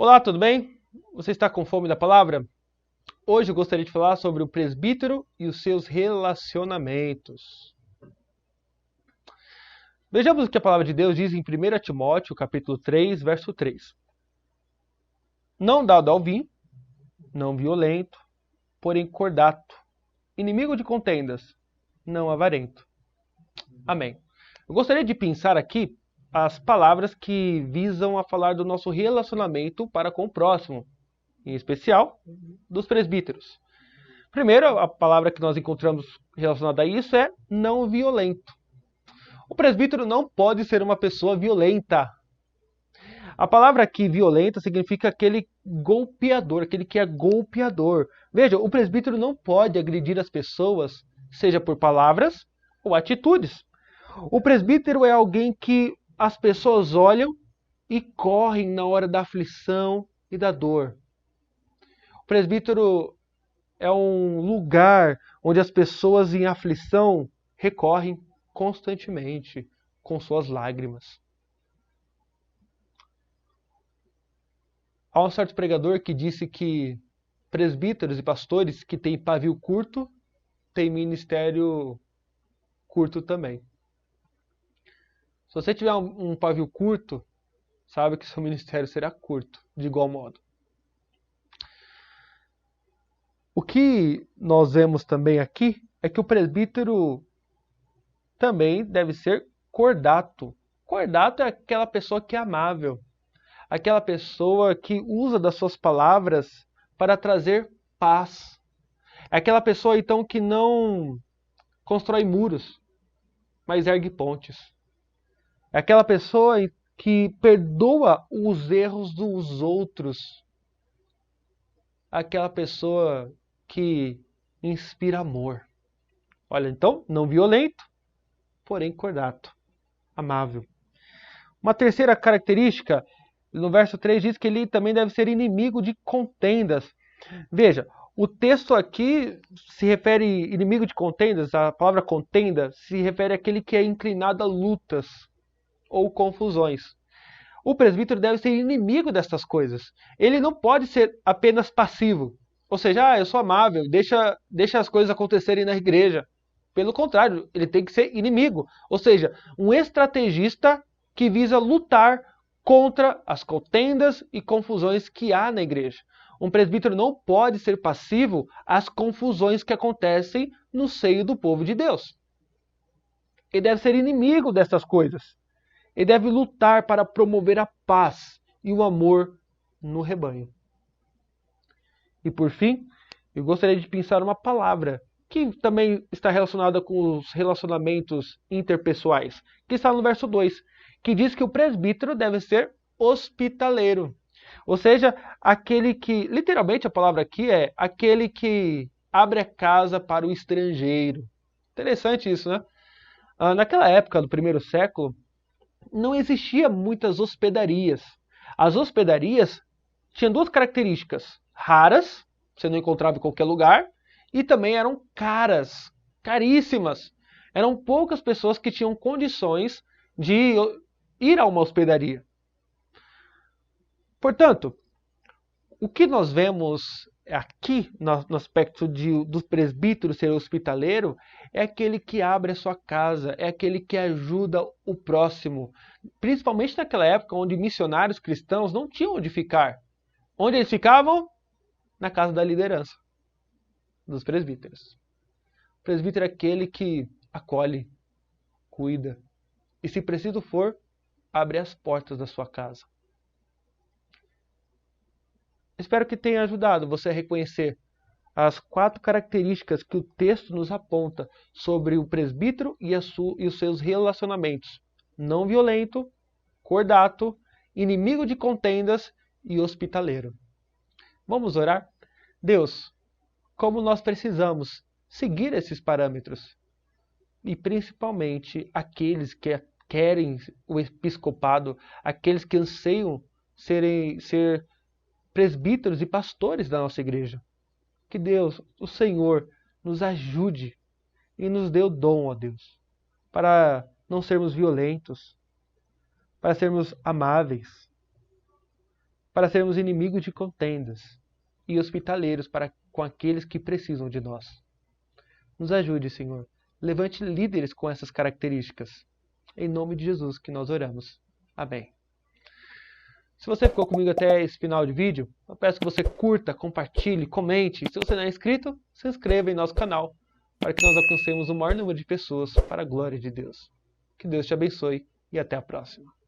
Olá, tudo bem? Você está com fome da palavra? Hoje eu gostaria de falar sobre o presbítero e os seus relacionamentos. Vejamos o que a palavra de Deus diz em 1 Timóteo, capítulo 3, verso 3. Não dado ao vinho, não violento, porém cordato, inimigo de contendas, não avarento. Amém. Eu gostaria de pensar aqui as palavras que visam a falar do nosso relacionamento para com o próximo, em especial dos presbíteros. Primeiro, a palavra que nós encontramos relacionada a isso é não violento. O presbítero não pode ser uma pessoa violenta. A palavra aqui, violenta, significa aquele golpeador, aquele que é golpeador. Veja, o presbítero não pode agredir as pessoas, seja por palavras ou atitudes. O presbítero é alguém que as pessoas olham e correm na hora da aflição e da dor. O presbítero é um lugar onde as pessoas em aflição recorrem constantemente com suas lágrimas. Há um certo pregador que disse que presbíteros e pastores que têm pavio curto têm ministério curto também. Se você tiver um pavio curto, sabe que seu ministério será curto, de igual modo. O que nós vemos também aqui é que o presbítero também deve ser cordato. Cordato é aquela pessoa que é amável, aquela pessoa que usa das suas palavras para trazer paz. É aquela pessoa, então, que não constrói muros, mas ergue pontes. É aquela pessoa que perdoa os erros dos outros. Aquela pessoa que inspira amor. Olha, então, não violento, porém cordato, amável. Uma terceira característica, no verso 3 diz que ele também deve ser inimigo de contendas. Veja, o texto aqui se refere inimigo de contendas, a palavra contenda se refere àquele que é inclinado a lutas ou confusões. O presbítero deve ser inimigo destas coisas. Ele não pode ser apenas passivo. Ou seja, eu sou amável, deixa as coisas acontecerem na igreja. Pelo contrário, ele tem que ser inimigo. Ou seja, um estrategista que visa lutar contra as contendas e confusões que há na igreja. Um presbítero não pode ser passivo às confusões que acontecem no seio do povo de Deus. Ele deve ser inimigo dessas coisas. Ele deve lutar para promover a paz e o amor no rebanho. E por fim, eu gostaria de pensar uma palavra que também está relacionada com os relacionamentos interpessoais, que está no verso 2, que diz que o presbítero deve ser hospitaleiro. Ou seja, aquele que, literalmente a palavra aqui é aquele que abre a casa para o estrangeiro. Interessante isso, né? Naquela época do primeiro século, não existia muitas hospedarias. As hospedarias tinham duas características: raras, você não encontrava em qualquer lugar, e também eram caras, caríssimas. Eram poucas pessoas que tinham condições de ir a uma hospedaria. Portanto, o que nós vemos aqui no aspecto do presbítero ser hospitaleiro é aquele que abre a sua casa, é aquele que ajuda o próximo. Principalmente naquela época onde missionários cristãos não tinham onde ficar. Onde eles ficavam? Na casa da liderança, dos presbíteros. O presbítero é aquele que acolhe, cuida e, se preciso for, abre as portas da sua casa. Espero que tenha ajudado você a reconhecer as 4 características que o texto nos aponta sobre o presbítero e os seus relacionamentos: não violento, cordato, inimigo de contendas e hospitaleiro. Vamos orar? Deus, como nós precisamos seguir esses parâmetros, e principalmente aqueles que querem o episcopado, aqueles que anseiam ser presbíteros e pastores da nossa igreja. Que Deus, o Senhor, nos ajude e nos dê o dom, ó Deus, para não sermos violentos, para sermos amáveis, para sermos inimigos de contendas e hospitaleiros para com aqueles que precisam de nós. Nos ajude, Senhor. Levante líderes com essas características. Em nome de Jesus que nós oramos. Amém. Se você ficou comigo até esse final de vídeo, eu peço que você curta, compartilhe, comente. Se você não é inscrito, se inscreva em nosso canal, para que nós alcancemos o maior número de pessoas para a glória de Deus. Que Deus te abençoe e até a próxima.